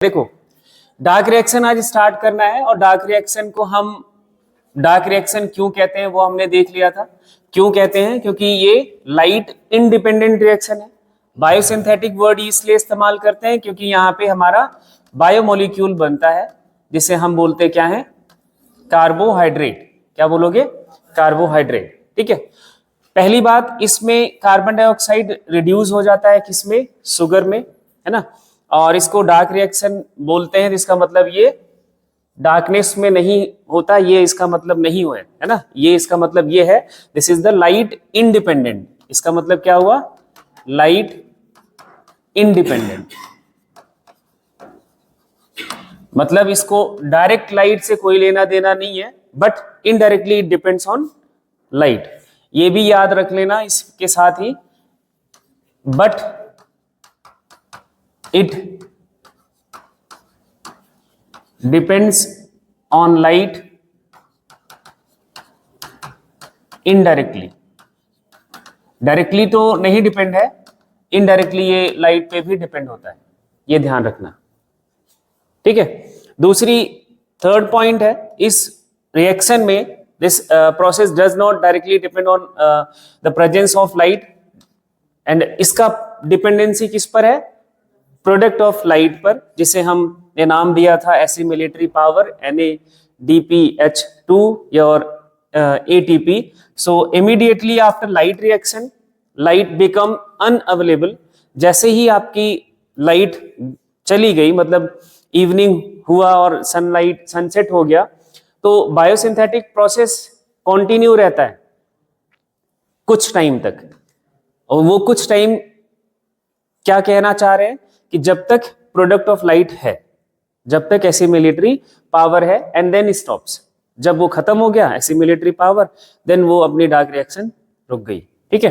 देखो, dark reaction आज start करना है और डार्क रिएक्शन को हम डार्क रिएक्शन क्यों कहते हैं वो हमने देख लिया था। क्यों कहते हैं? क्योंकि ये लाइट इंडिपेंडेंट रिएक्शन है। बायोसिंथेटिक वर्ड इसलिए इस्तेमाल करते हैं क्योंकि यहाँ पे हमारा बायोमोलिक्यूल बनता है जिसे हम बोलते क्या है? कार्बोहाइड्रेट। क्या बोलोगे? कार्बोहाइड्रेट। ठीक है। पहली बात, इसमें कार्बन डाइऑक्साइड रिड्यूस हो जाता है किसमें? शुगर में, है ना। और इसको डार्क रिएक्शन बोलते हैं, जिसका मतलब ये डार्कनेस में नहीं होता, ये इसका मतलब नहीं हुआ है ना। ये इसका मतलब ये है, this is the light independent. इसका मतलब क्या हुआ? Light independent. मतलब इसको डायरेक्ट लाइट से कोई लेना देना नहीं है, but indirectly it depends on light. ये भी याद रख लेना इसके साथ ही, but it depends on light indirectly। Directly तो नहीं डिपेंड है, इनडायरेक्टली ये लाइट पे भी डिपेंड होता है, ये ध्यान रखना। ठीक है। दूसरी थर्ड पॉइंट है, इस रिएक्शन में this process does not directly depend on the presence of light, and इसका डिपेंडेंसी किस पर है? प्रोडक्ट ऑफ लाइट पर, जिसे हमने नाम दिया था एसिमिलेटरी पावर NADPH2 और ATP। सो immediately after light reaction light become unavailable. जैसे ही आपकी लाइट चली गई, मतलब इवनिंग हुआ और सनसेट हो गया, तो बायोसिंथेटिक प्रोसेस कंटिन्यू रहता है कुछ टाइम तक। और वो कुछ टाइम क्या कहना चाह रहे हैं कि जब तक प्रोडक्ट ऑफ लाइट है, जब तक एसिमिलेटरी पावर है, एंड देन स्टॉप्स। जब वो खत्म हो गया एसिमिलेटरी पावर, देन वो अपनी डार्क रिएक्शन रुक गई। ठीक है।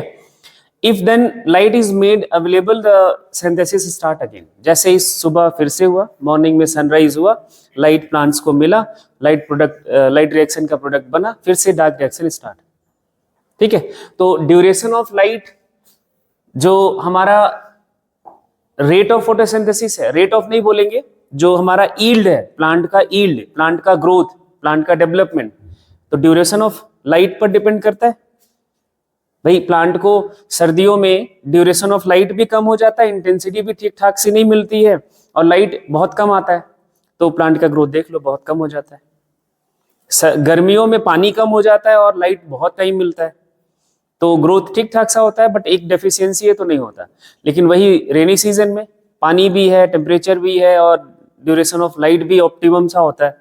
If then light is made available, the synthesis start again. जैसे ही सुबह फिर से हुआ, मॉर्निंग में सनराइज हुआ, लाइट प्लांट्स को मिला, लाइट रिएक्शन का प्रोडक्ट बना, फिर से डार्क रिएक्शन स्टार्ट। ठीक है। तो ड्यूरेशन ऑफ लाइट, जो हमारा रेट ऑफ फोटोसिंथेसिस है, रेट ऑफ नहीं बोलेंगे, जो हमारा ईल्ड है, प्लांट का ईल्ड, प्लांट का ग्रोथ, प्लांट का डेवलपमेंट, तो ड्यूरेशन ऑफ लाइट पर डिपेंड करता है। भाई प्लांट को सर्दियों में ड्यूरेशन ऑफ लाइट भी कम हो जाता है, इंटेंसिटी भी ठीक ठाक से नहीं मिलती है, और लाइट बहुत कम आता है, तो प्लांट का ग्रोथ देख लो बहुत कम हो जाता है। गर्मियों में पानी कम हो जाता है और लाइट बहुत टाइम मिलता है, तो ग्रोथ ठीक ठाक सा होता है, बट एक डेफिशिएंसी है तो नहीं होता। लेकिन वही रेनी सीजन में पानी भी है, टेम्परेचर भी है, और ड्यूरेशन ऑफ लाइट भी ऑप्टिमम सा होता है,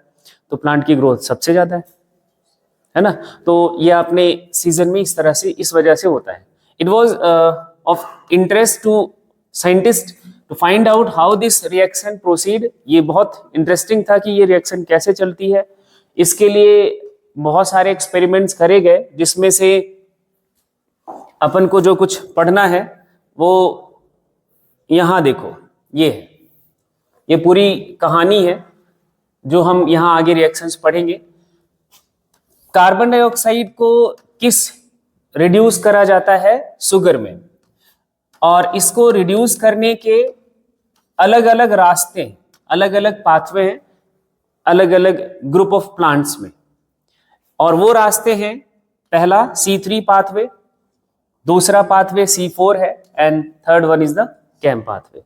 तो प्लांट की ग्रोथ सबसे ज्यादा है ना। तो ये अपने सीजन में इस तरह से, इस वजह से होता है। It was of interest to scientist to find out how this reaction proceed. ये बहुत इंटरेस्टिंग था कि ये रिएक्शन कैसे चलती है। इसके लिए बहुत सारे एक्सपेरिमेंट्स करे गए, जिसमें से अपन को जो कुछ पढ़ना है वो यहां देखो, ये है, ये पूरी कहानी है जो हम यहां आगे रिएक्शंस पढ़ेंगे। कार्बन डाइऑक्साइड को किस रिड्यूस करा जाता है? शुगर में। और इसको रिड्यूस करने के अलग अलग रास्ते, अलग अलग पाथवे हैं, अलग अलग ग्रुप ऑफ प्लांट्स में। और वो रास्ते हैं, पहला C3 पाथवे, दूसरा पाथवे C4 है, and third one is the CAM pathway,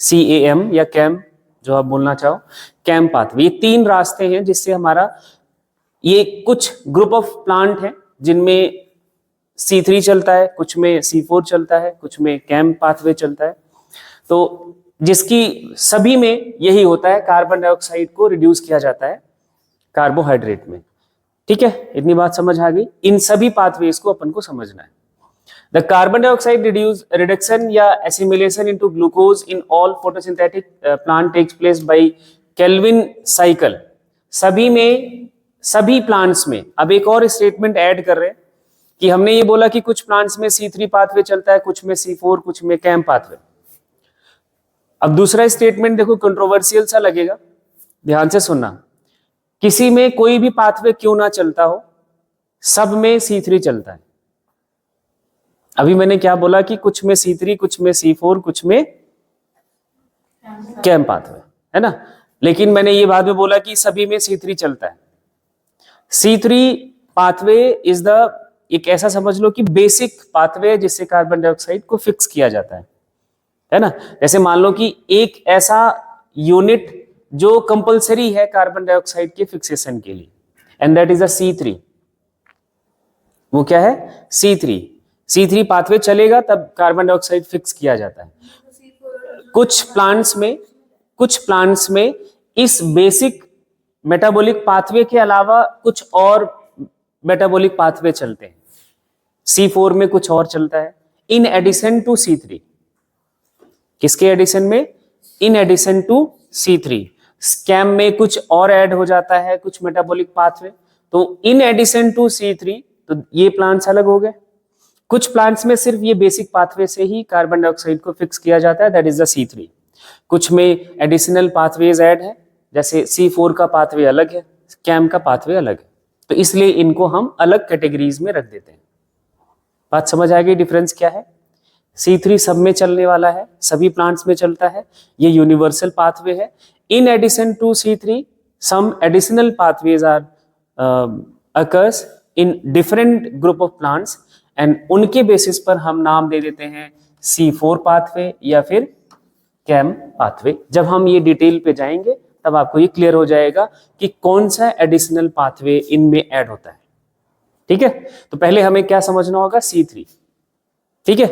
CAM या कैम, जो आप बोलना चाहो, कैम पाथवे। ये तीन रास्ते हैं जिससे हमारा, ये कुछ ग्रुप ऑफ प्लांट हैं जिनमें C3 चलता है, कुछ में C4 चलता है, कुछ में कैम पाथवे चलता है। तो जिसकी सभी में यही होता है, कार्बन डाइऑक्साइड को रिड्यूस किया जाता है कार्बोहाइड्रेट में। ठीक है, इतनी बात समझ आ गई। इन सभी पाथवेज को अपन को समझना है। The carbon dioxide reduction या assimilation into glucose in all photosynthetic plant takes place by Calvin cycle। सभी में, सभी प्लांट्स में। अब एक और स्टेटमेंट ऐड कर रहे हैं कि हमने ये बोला कि कुछ प्लांट्स में C3 पाथवे चलता है, कुछ में C4, कुछ में कैम पाथवे। अब दूसरा स्टेटमेंट देखो, कंट्रोवर्शियल सा लगेगा, ध्यान से सुनना। किसी में कोई भी पाथवे क्यों ना चलता हो, सब में C3 चलता है। अभी मैंने क्या बोला कि कुछ में C3, कुछ में C4, कुछ में कैम पाथवे। है ना। लेकिन मैंने ये बाद में बोला कि सभी में C3 चलता है। C3 पाथवे इज द, एक ऐसा समझ लो कि बेसिक पाथवे है जिससे कार्बन डाइऑक्साइड को फिक्स किया जाता है ना। जैसे मान लो कि एक ऐसा यूनिट जो कंपलसरी है कार्बन डाइऑक्साइड के फिक्सेशन के लिए, and that is a C3। वो क्या है? C3 पाथवे चलेगा तब कार्बन डाइऑक्साइड फिक्स किया जाता है। कुछ प्लांट्स में इस बेसिक मेटाबॉलिक पाथवे के अलावा कुछ और मेटाबॉलिक पाथवे चलते हैं। C4 में कुछ और चलता है इन एडिशन टू C3। किसके एडिशन में? इन एडिशन टू C3। स्कैम में कुछ और ऐड हो जाता है, कुछ मेटाबॉलिक पाथवे, तो इन एडिशन टू C3। तो ये प्लांट्स अलग हो गए। कुछ प्लांट्स में सिर्फ ये बेसिक पाथवे से ही कार्बन डाइऑक्साइड को फिक्स किया जाता है, दैट इज द C3। कुछ में एडिशनल पाथवेज ऐड है, जैसे C4 का पाथवे अलग है, स्कैम का पाथवे अलग है, तो इसलिए इनको हम अलग कैटेगरीज में रख देते हैं। बात समझ आ गई डिफरेंस क्या है? C3 सब में चलने वाला है, सभी प्लांट्स में चलता है, ये यूनिवर्सल पाथवे है। In addition to C3 some additional pathways are occurs in different group of plants, and उनके बेसिस पर हम नाम दे देते हैं C4 पाथवे या फिर कैम पाथवे। जब हम ये डिटेल पे जाएंगे तब आपको ये क्लियर हो जाएगा कि कौन सा एडिशनल पाथवे इनमें ऐड होता है। ठीक है, तो पहले हमें क्या समझना होगा? C3। ठीक है,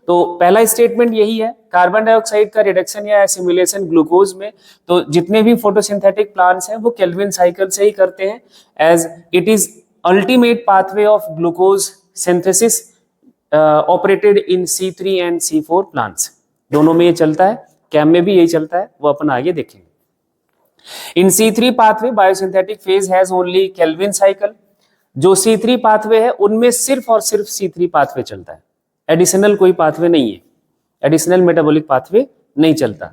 तो पहला स्टेटमेंट यही है, कार्बन डाइऑक्साइड का रिडक्शन या एसिमिलेशन ग्लूकोज में, तो जितने भी फोटोसिंथेटिक प्लांट्स हैं वो केल्विन साइकिल से ही करते हैं, as it is ultimate pathway of glucose synthesis operated in C3 and C4 plants. दोनों में ये चलता है, कैम में भी यही चलता है, वो अपन आगे देखेंगे। इन C3 pathway biosynthetic phase has only Calvin cycle. जो C3 पाथवे है उनमें सिर्फ और सिर्फ C3 पाथवे चलता है, एडिशनल कोई पाथवे नहीं है, एडिशनल मेटाबॉलिक पाथवे नहीं चलता,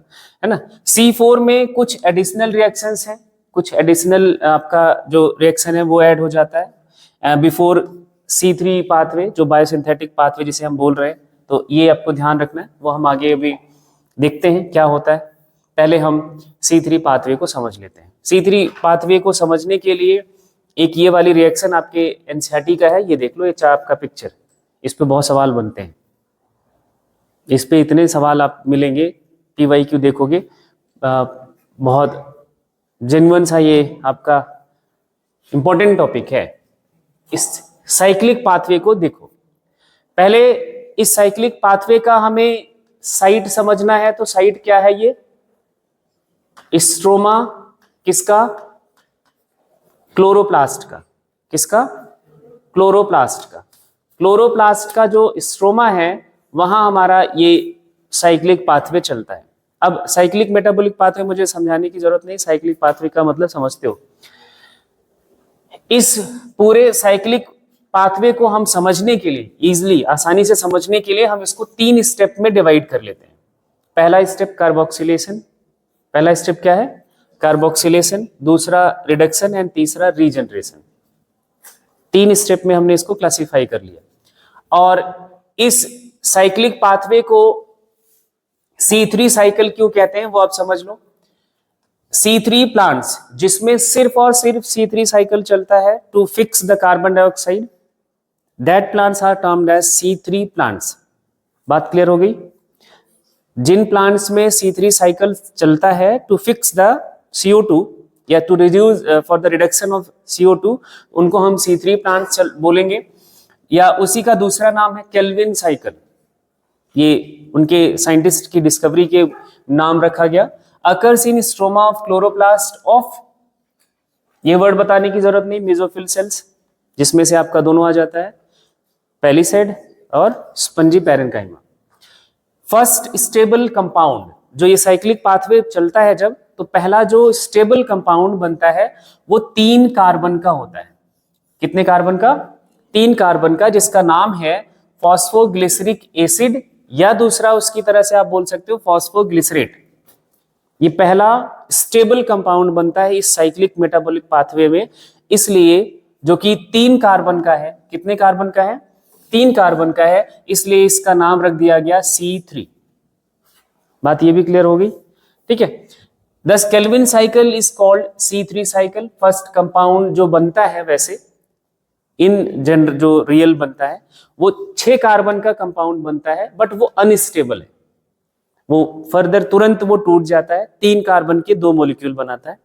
है ना। C4 में कुछ एडिशनल रिएक्शंस हैं, कुछ एडिशनल आपका जो रिएक्शन है वो ऐड हो जाता है बिफोर C3 पाथवे, जो बायोसिंथेटिक पाथवे जिसे हम बोल रहे हैं। तो ये आपको ध्यान रखना है, वो हम आगे अभी देखते हैं क्या होता है। पहले हम C3 पाथवे को समझ लेते हैं। C3 पाथवे को समझने के लिए एक ये वाली रिएक्शन आपके एनसीईआरटी का है, ये देख लो, ये चाप का पिक्चर, इस पे बहुत सवाल बनते हैं, इस पे इतने सवाल आप मिलेंगे, PYQ देखोगे, बहुत जेन्युइन सा ये आपका इंपॉर्टेंट टॉपिक है। इस साइक्लिक पाथवे को देखो, पहले इस साइक्लिक पाथवे का हमें साइट समझना है। तो साइट क्या है? ये स्ट्रोमा किसका? क्लोरोप्लास्ट का। किसका? क्लोरोप्लास्ट का। क्लोरोप्लास्ट का जो स्ट्रोमा है वहां हमारा ये साइक्लिक पाथवे चलता है। अब साइक्लिक मेटाबॉलिक पाथवे मुझे समझाने की जरूरत नहीं, साइक्लिक पाथवे का मतलब समझते हो। इस पूरे साइक्लिक पाथवे को हम समझने के लिए, इजिली आसानी से समझने के लिए, हम इसको 3 स्टेप में डिवाइड कर लेते हैं। पहला स्टेप कार्बोक्सिलेशन। पहला स्टेप क्या है? कार्बोक्सिलेशन। दूसरा रिडक्शन एंड तीसरा रीजनरेशन। 3 स्टेप में हमने इसको क्लासिफाई कर लिया। और इस साइक्लिक पाथवे को C3 साइकिल क्यों कहते हैं वो आप समझ लो। C3 प्लांट्स जिसमें सिर्फ और सिर्फ C3 साइकिल चलता है to fix the carbon dioxide, that plants are termed as C3 plants. बात क्लियर हो गई? जिन प्लांट्स में C3 साइकिल चलता है टू फिक्स द CO2 या to reduce for the reduction of CO2, उनको हम C3 प्लांट्स बोलेंगे। या उसी का दूसरा नाम है केल्विन साइकिल, ये उनके साइंटिस्ट की डिस्कवरी के नाम रखा गया। Occurs in stroma of chloroplast of, ये वर्ड बताने की जरूरत नहीं, मेसोफिल सेल्स, जिसमें से आपका दोनों आ जाता है, पैलिसेड और spongy parenchyma. First stable compound, जो ये साइक्लिक पाथवे चलता है जब, तो पहला जो स्टेबल कंपाउंड बनता है वो 3 कार्बन का होता है। कितने कार्बन का? 3 कार्बन का, जिसका नाम है फॉस्फोग्लिसरिक एसिड, या दूसरा उसकी तरह से आप बोल सकते हो फॉस्फोग्लिसरेट। ये पहला स्टेबल कंपाउंड बनता है इस साइक्लिक मेटाबॉलिक पाथवे में, इसलिए जो कि 3 कार्बन का है। कितने कार्बन का है? 3 कार्बन का है, इसलिए इसका नाम रख दिया गया C3। बात ये भी क्लियर हो गई? ठीक है। दस Calvin cycle is called C3 cycle. First compound जो बनता है वैसे इन जनरल जो रियल बनता है वो 6 कार्बन का कंपाउंड बनता है, बट वो अनस्टेबल है, वो फर्दर तुरंत वो टूट जाता है, 3 कार्बन के 2 मॉलिक्यूल बनाता है।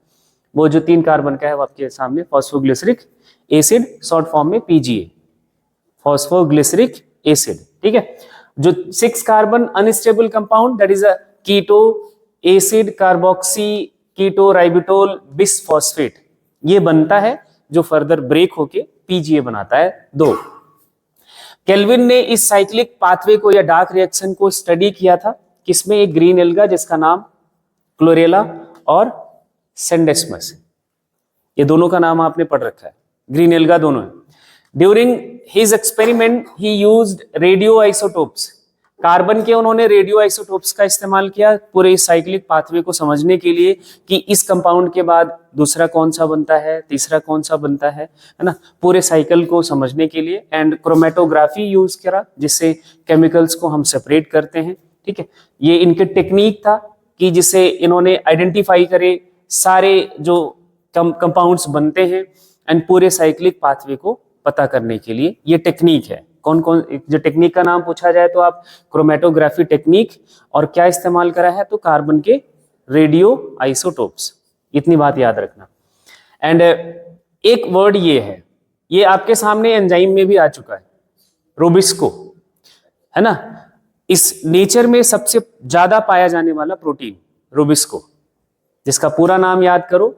वो जो 3 कार्बन का है वो आपके सामने फॉस्फोग्लिसरिक एसिड, शॉर्ट फॉर्म में PGA, फॉस्फोग्लिसरिक एसिड, ठीक है। जो 6 carbon unstable compound that is a keto acid carboxy keto ribitol bisphosphate, ये बनता है जो फर्दर ब्रेक होके PGA बनाता है 2। केल्विन ने इस साइक्लिक पाथवे को या डार्क रिएक्शन को स्टडी किया था किसमें? एक ग्रीन एल्गा जिसका नाम क्लोरेला और सेंडेस्मस, ये दोनों का नाम आपने पढ़ रखा है, ग्रीन एल्गा दोनों है। ड्यूरिंग हिज एक्सपेरिमेंट ही यूज्ड रेडियो आइसोटोप्स, कार्बन के उन्होंने रेडियो आइसोटोप्स का इस्तेमाल किया पूरे इस साइक्लिक पाथवे को समझने के लिए कि इस कंपाउंड के बाद दूसरा कौन सा बनता है, तीसरा कौन सा बनता है ना, पूरे साइकिल को समझने के लिए। एंड क्रोमेटोग्राफी यूज करा जिससे केमिकल्स को हम सेपरेट करते हैं, ठीक है। ये इनके टेक्निक था कि जिससे इन्होंने आइडेंटिफाई करे सारे जो कंपाउंड्स बनते हैं एंड पूरे साइक्लिक पाथवे को पता करने के लिए ये टेक्निक है। कौन कौन जो टेक्निक का नाम पूछा जाए तो आप क्रोमेटोग्राफी टेक्निक, और क्या इस्तेमाल करा है तो कार्बन के रेडियो आइसोटोप्स, इतनी बात याद रखना। एंड एक वर्ड ये है, ये आपके सामने एंजाइम में भी आ चुका है, रोबिस्को, है ना। इस नेचर में सबसे ज्यादा पाया जाने वाला प्रोटीन रोबिस्को, जिसका पूरा नाम याद करो,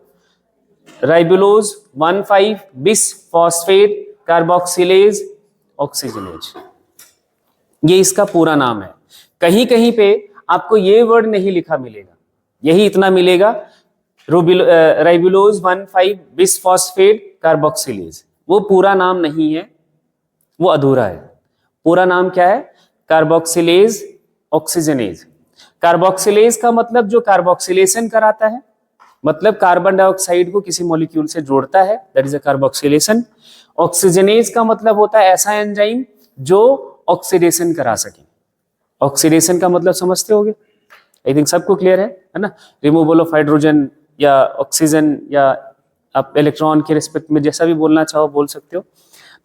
राइबोलोज 1,5 बिसफॉस्फेट कार्बोक्सिलेज ऑक्सीजनेज, ये इसका पूरा नाम है। कहीं कहीं पे आपको ये वर्ड नहीं लिखा मिलेगा, यही इतना मिलेगा, राइबोलोज 1,5 बिसफॉस्फेट कार्बोक्सिलेज, वो पूरा नाम नहीं है, वो अधूरा है। पूरा नाम क्या है? Carboxylase oxygenase. कार्बोक्सिलेज का मतलब जो कार्बोक्सिलेशन कराता है, मतलब कार्बन डाइऑक्साइड को किसी मॉलिक्यूल से जोड़ता है, that is a carboxylation. Oxygenase का मतलब होता है ऐसा एंजाइम जो ऑक्सीडेशन करा सके। ऑक्सीडेशन का मतलब समझते होगे, आई थिंक सबको क्लियर है ना। रिमूवल ऑफ हाइड्रोजन या ऑक्सीजन, या आप इलेक्ट्रॉन के रिस्पेक्ट में जैसा भी बोलना चाहो बोल सकते हो।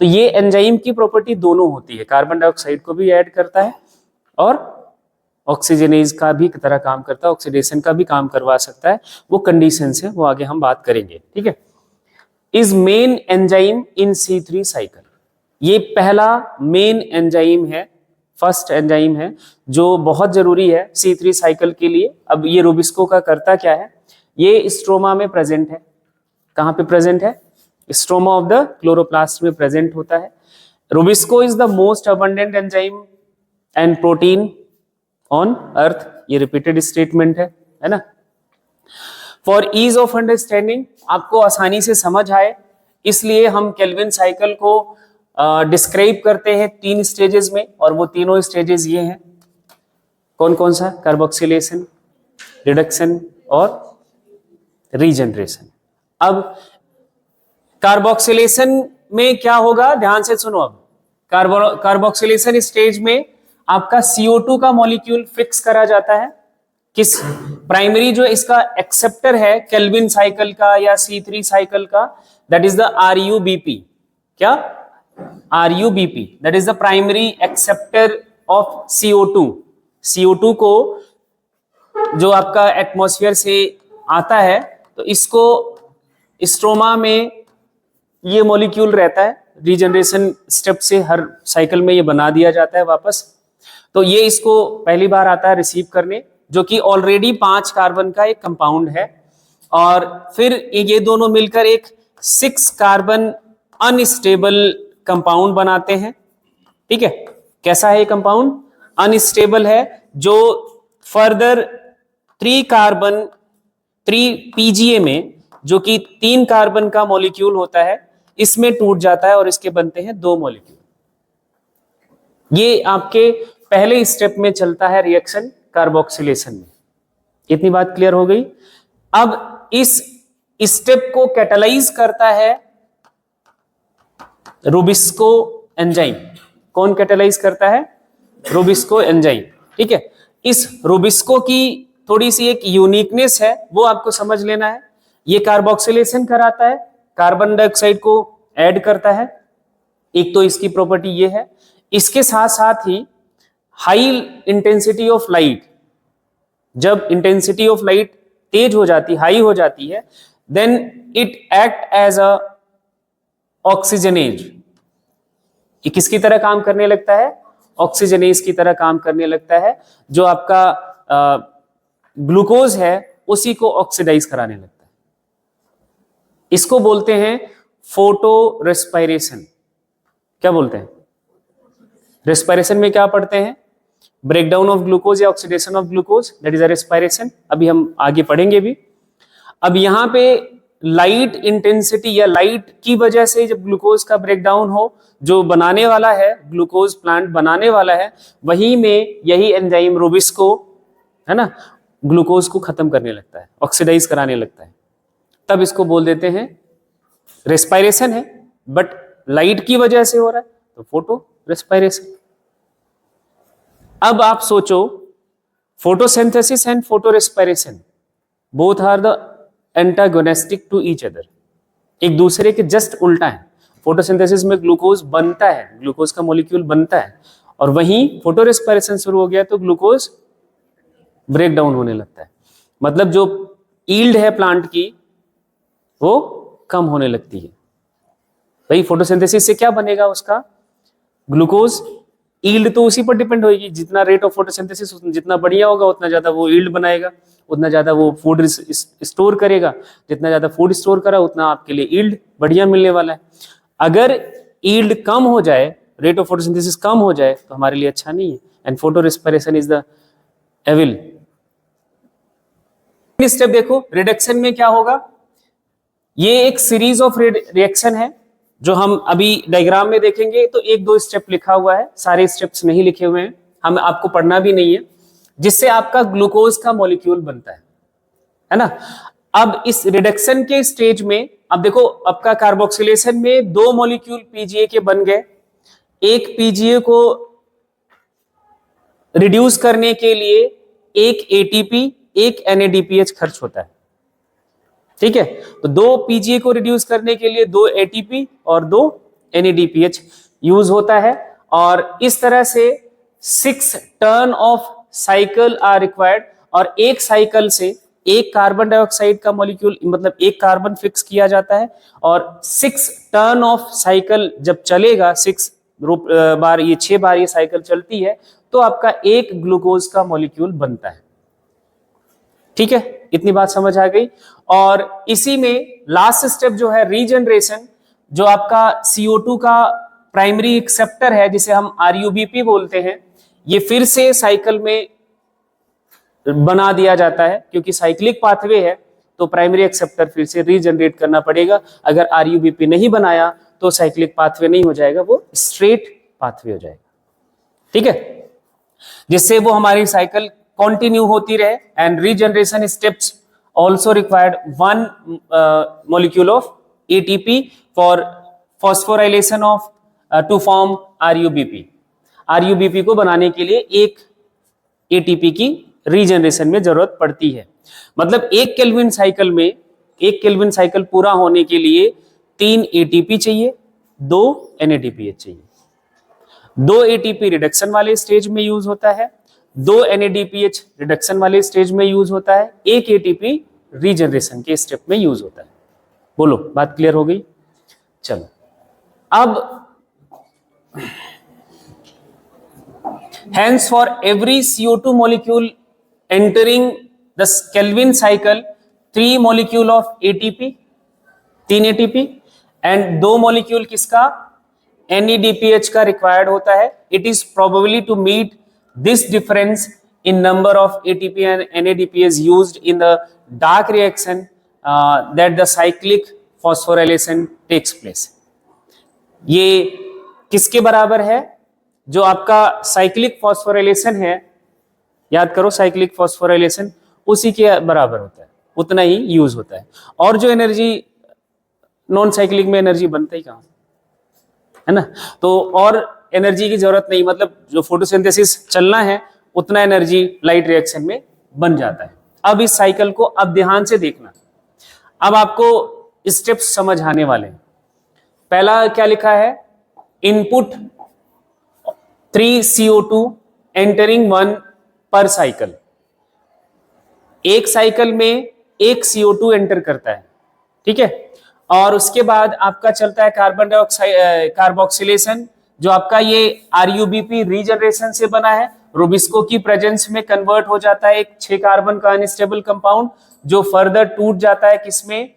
तो ये एंजाइम की प्रॉपर्टी दोनों होती है, कार्बन डाइऑक्साइड को भी ऐड करता है और ऑक्सीजनेज का भी तरह काम करता है, ऑक्सीडेशन का भी काम करवा सकता है। वो कंडीशन है, वो आगे हम बात करेंगे, ठीक है। Is main enzyme in C3 cycle, ये पहला मेन एंजाइम है, फर्स्ट एंजाइम है जो बहुत जरूरी है C3 साइकिल के लिए। अब ये रोबिस्को का करता क्या है, ये स्ट्रोमा में प्रेजेंट है। कहां पे प्रेजेंट है? स्ट्रोमा ऑफ द क्लोरोप्लास्ट में प्रेजेंट होता है। RuBisCO is the most abundant enzyme and protein on earth, ये रिपीटेड स्टेटमेंट है ना। फॉर ईज ऑफ अंडरस्टैंडिंग, आपको आसानी से समझ आए इसलिए हम केल्विन साइकिल को डिस्क्राइब करते हैं 3 स्टेजेस में, और वो तीनों स्टेजेस ये हैं। कौन कौन सा? कार्बोक्सिलेशन, रिडक्शन और रीजनरेशन। अब कार्बोक्सिलेशन में क्या होगा, ध्यान से सुनो। अब कार्बोक्सिलेशन स्टेज में आपका CO2 का मॉलिक्यूल फिक्स करा जाता है। किस प्राइमरी जो इसका एक्सेप्टर है केल्विन साइकिल का या C3 साइकिल का, दैट इज द RUBP। क्या? RUBP, that is the primary acceptor of CO2। CO2 को जो आपका एटमॉस्फेयर से आता है, तो इसको स्ट्रोमा में ये मॉलिक्यूल रहता है, रीजनरेशन स्टेप से हर साइकिल में ये बना दिया जाता है वापस। तो ये इसको पहली बार आता है रिसीव करने, जो कि ऑलरेडी 5 कार्बन का एक कंपाउंड है, और फिर ये दोनों मिलकर एक 6 कार्बन अनस्टेबल कंपाउंड बनाते हैं, ठीक है। कैसा है ये कंपाउंड? अनस्टेबल है, जो फर्दर 3 कार्बन 3 PGA में, जो कि 3 कार्बन का मॉलिक्यूल होता है, इसमें टूट जाता है और इसके बनते हैं 2 मॉलिक्यूल। ये आपके पहले स्टेप में चलता है रिएक्शन कार्बोक्सिलेशन में। इतनी बात क्लियर हो गई। अब इस स्टेप को कैटालाइज करता है रोबिस्को एंजाइम। कौन कैटालाइज करता है? रोबिस्को एंजाइम, ठीक है। इस रोबिस्को की थोड़ी सी एक यूनिकनेस है, वो आपको समझ लेना है। ये कार्बोक्सिलेशन कराता है, कार्बन डाइऑक्साइड को ऐड करता है, एक तो इसकी प्रॉपर्टी ये है। इसके साथ साथ ही हाई इंटेंसिटी ऑफ लाइट, जब इंटेंसिटी ऑफ लाइट तेज हो जाती, हाई हो जाती है, then it act as a oxygenase. ये किसकी तरह काम करने लगता है? ऑक्सीजनेज की तरह काम करने लगता है। जो आपका ग्लूकोज है उसी को ऑक्सीडाइज कराने लगता है। इसको बोलते हैं फोटो रेस्पिरेशन। क्या बोलते हैं? रेस्पिरेशन में क्या पढ़ते हैं? ब्रेकडाउन ऑफ ग्लूकोज या oxidation of glucose, that is a respiration. अभी हम आगे पढ़ेंगे भी। अब यहां पे लाइट इंटेंसिटी या लाइट की वजह से जब ग्लूकोज का ब्रेकडाउन हो, जो बनाने वाला है, ग्लूकोज प्लांट बनाने वाला है, वहीं में यही एंजाइम रूबिस्को है ना, ग्लूकोज को खत्म करने लगता है, ऑक्सीडाइज कराने लगता है। तब इसको बोल देते हैं रेस्पिरेशन है, बट लाइट की वजह से हो रहा है तो फोटो रेस्पिरेशन। अब आप सोचो, photosynthesis and photo respiration both are the antagonistic to each other, एक दूसरे के जस्ट उल्टा है। फोटोसिंथेसिस में ग्लूकोज बनता है, ग्लूकोज का मॉलिक्यूल बनता है, और वहीं फोटो रेस्पिरेशन शुरू हो गया तो ग्लूकोज ब्रेक डाउन होने लगता है। मतलब जो ईल्ड है प्लांट की वो कम होने लगती है। भाई फोटोसिंथेसिस से क्या बनेगा? उसका ग्लूकोज ईल्ड तो उसी पर डिपेंड होगी, जितना रेट ऑफ फोटोसिंथेसिस जितना बढ़िया होगा उतना ज्यादा वो ईल्ड बनाएगा, उतना ज्यादा वो फूड स्टोर करेगा। जितना ज्यादा फूड स्टोर करा उतना आपके लिए ईल्ड बढ़िया मिलने वाला है। अगर ईल्ड कम हो जाए, रेट ऑफ फोटोसिंथेसिस कम हो जाए तो हमारे लिए अच्छा नहीं है। And photo respiration is the evil. Step देखो, रिडक्शन में क्या होगा? ये एक सीरीज ऑफ रिएक्शन है जो हम अभी डायग्राम में देखेंगे। तो एक दो स्टेप लिखा हुआ है, सारे स्टेप्स नहीं लिखे हुए हैं, हम आपको पढ़ना भी नहीं है, जिससे आपका ग्लूकोज का मॉलिक्यूल बनता है ना। अब इस रिडक्शन के स्टेज में अब देखो, आपका कार्बोक्सिलेशन में दो मॉलिक्यूल पीजीए के बन गए। एक पीजीए को रिड्यूस करने के लिए एक एटीपी एक एनएडीपीएच खर्च होता है, ठीक है। तो दो पीजीए को रिड्यूस करने के लिए दो एटीपी और दो एनएडीपीएच यूज होता है, और इस तरह से 6 turn of cycle are required. और एक साइकिल से एक कार्बन डाइऑक्साइड का मॉलिक्यूल, मतलब एक कार्बन फिक्स किया जाता है, और 6 टर्न ऑफ साइकिल जब चलेगा, 6 बार, ये 6 बार ये साइकिल चलती है, तो आपका एक ग्लूकोज का मॉलिक्यूल बनता है। ठीक है, इतनी बात समझ आ गई। और इसी में लास्ट स्टेप जो है रीजनरेशन, जो आपका CO2 का प्राइमरी एक्सेप्टर है, जिसे हम RUBP बोलते हैं, ये फिर से साइकिल में बना दिया जाता है, क्योंकि साइक्लिक पाथवे है तो प्राइमरी एक्सेप्टर फिर से रीजनरेट करना पड़ेगा। अगर RUBP नहीं बनाया तो साइक्लिक पाथवे नहीं हो जाएगा, वो स्ट्रेट पाथवे हो जाएगा, ठीक है, जिससे वो हमारी साइकिल कंटिन्यू होती रहे। And regeneration steps also required one molecule of ATP for phosphorylation of to form RUBP। RUBP को बनाने के लिए एक ATP की रीजनरेशन में जरूरत पड़ती है। मतलब एक केल्विन साइकिल में, एक केल्विन साइकिल पूरा होने के लिए 3 ATP चाहिए, 2 NADPH चाहिए। 2 ATP रिडक्शन वाले स्टेज में यूज होता है, 2 NADPH रिडक्शन वाले स्टेज में यूज होता है, एक ATP रीजनरेशन के स्टेप में यूज होता है। बोलो, बात क्लियर हो गई? चलो, अब hence for every CO2 molecule entering the Kelvin cycle, 3 molecule of ATP, 3 ATP and 2 molecule किसका? NADPH का रिक्वायर्ड होता है। It is probably to meet this difference in number of ATP and NADPH used in the dark reaction that the cyclic phosphorylation takes place। ये किसके बराबर है? जो आपका साइक्लिक फॉस्फोराइलेशन है, याद करो, साइक्लिक फॉस्फोराइलेशन उसी के बराबर होता है, उतना ही यूज होता है। और जो एनर्जी नॉन साइक्लिक में एनर्जी बनता ही कहाँ है ना, तो और एनर्जी की जरूरत नहीं, मतलब जो फोटोसिंथेसिस चलना है उतना एनर्जी लाइट रिएक्शन में बन जाता है। अब इस साइकिल को अब ध्यान से देखना, अब आपको स्टेप्स समझ आने वाले हैं। पहला क्या लिखा है, इनपुट 3 CO2 एंटरिंग 1 पर साइकिल। एक साइकिल में 1 CO2 एंटर करता है, ठीक है। और उसके बाद आपका चलता है कार्बन डाइऑक्साइड कार्बोक्सिलेशन, जो आपका ये RUBP रीजनरेशन से बना है, रुबिस्को की प्रेजेंस में कन्वर्ट हो जाता है एक 6 कार्बन का अनस्टेबल कंपाउंड, जो फर्दर टूट जाता है किसमें,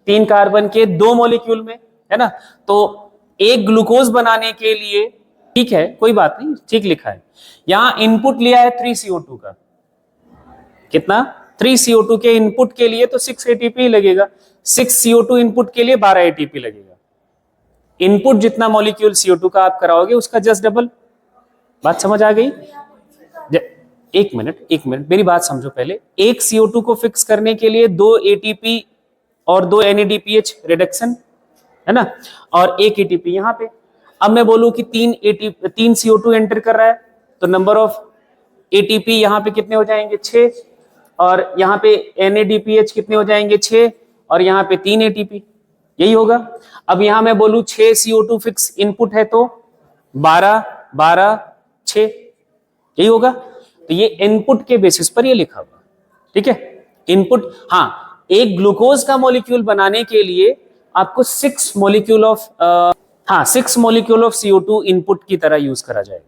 3 कार्बन के 2 मॉलिक्यूल में, है ना। तो एक ग्लूकोज बनाने के लिए, ठीक है कोई बात नहीं, ठीक लिखा है। यहां इनपुट लिया है 3 CO2 का, कितना, 3 CO2 के इनपुट के लिए तो 6 ATP लगेगा, 6 CO2 इनपुट के लिए 12 ATP लगेगा। इनपुट जितना मॉलिक्यूल CO2 का आप कराओगे उसका जस्ट डबल। बात समझ आ गई? एक मिनट मेरी बात समझो पहले। एक CO2 को फिक्स करने के लिए 2 ATP और 2 NADPH रिडक्शन, है ना, और 1 ATP यहां पे। अब मैं बोलूं कि 3 CO2 एंटर कर रहा है, तो नंबर ऑफ ATP यहां पे कितने हो जाएंगे, 6, और यहाँ पे NADPH कितने हो जाएंगे, 6, और यहाँ पे 3 ATP, यही होगा। अब यहां मैं बोलूं 6 CO2 फिक्स इनपुट है, तो 12 12 6, यही होगा। तो ये इनपुट के बेसिस पर ये लिखा हुआ, ठीक है, इनपुट। हाँ, एक ग्लूकोज का मॉलिक्यूल बनाने के लिए आपको 6 molecule of 6 molecule of CO2 input की तरह यूज करा जाएगा।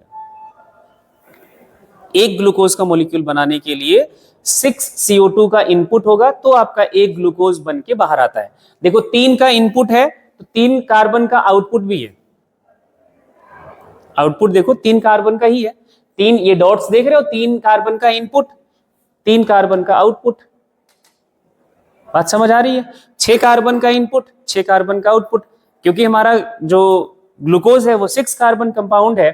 एक ग्लूकोज का मॉलिक्यूल बनाने के लिए 6 CO2 का इनपुट होगा, तो आपका एक ग्लूकोज बन के बाहर आता है। देखो 3 का इनपुट है तो 3 कार्बन का आउटपुट भी है। आउटपुट देखो 3 कार्बन का ही है, 3 ये डॉट्स देख रहे हो, 3 कार्बन का इनपुट, 3 कार्बन का आउटपुट। बात समझ आ रही है? 6 कार्बन का इनपुट, 6 कार्बन का आउटपुट। क्योंकि हमारा जो ग्लूकोज है वो 6 कार्बन कंपाउंड है,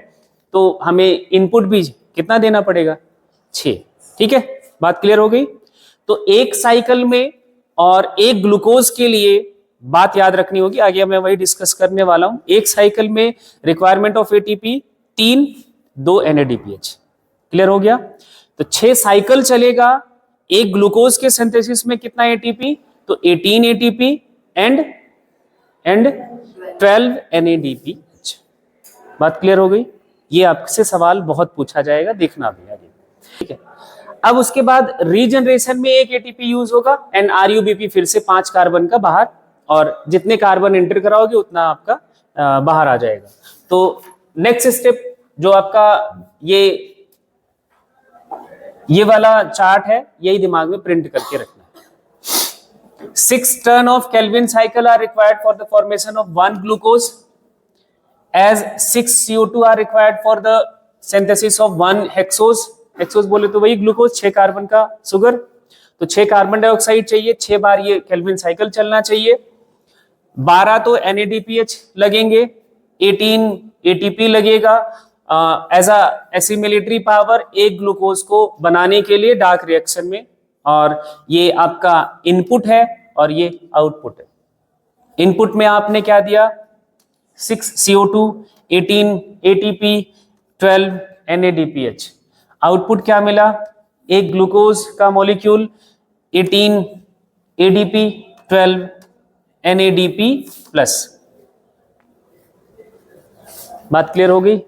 तो हमें इनपुट भी कितना देना पड़ेगा, 6, ठीक है। बात क्लियर हो गई? तो एक साइकिल में और एक ग्लूकोज के लिए बात याद रखनी होगी, आगे मैं वही डिस्कस करने वाला हूं। एक साइकिल में requirement of ATP 3, 2 NADPH, clear हो गया। तो 6 साइकिल चलेगा, एक ग्लूकोज के सिंथेसिस में कितना ATP, तो 18 ATP एंड 12 NADPH। बात क्लियर हो गई? ये आपसे सवाल बहुत पूछा जाएगा, देखना भी आगे, ठीक है। अब उसके बाद रीजनरेशन में एक ATP यूज होगा, एंड RUBP फिर से 5 कार्बन का बाहर, और जितने कार्बन एंटर कराओगे उतना आपका बाहर आ जाएगा। तो नेक्स्ट स्टेप जो आपका ये वाला चार्ट है, यही दिमाग में प्रिंट करके रखना है। 6 turn of Calvin cycle are required for the formation of 1 glucose, as 6 CO2 are required for the synthesis of 1 hexose. Hexose बोले तो वही ग्लूकोज, 6 कार्बन का सुगर, तो 6 कार्बन डाइऑक्साइड चाहिए, 6 बार ये केल्विन साइकिल चलना चाहिए। 12 तो NADPH लगेंगे, 18 ATP लगेगा एज अ एसिमिलेटरी पावर एक ग्लूकोज को बनाने के लिए डार्क रिएक्शन में, और ये आपका इनपुट है और ये आउटपुट है। इनपुट में आपने क्या दिया, 6 CO2, 18 ATP, 12 NADPH। आउटपुट क्या मिला, एक ग्लूकोज का मॉलिक्यूल, 18 ADP, 12 NADP प्लस। बात क्लियर हो गई?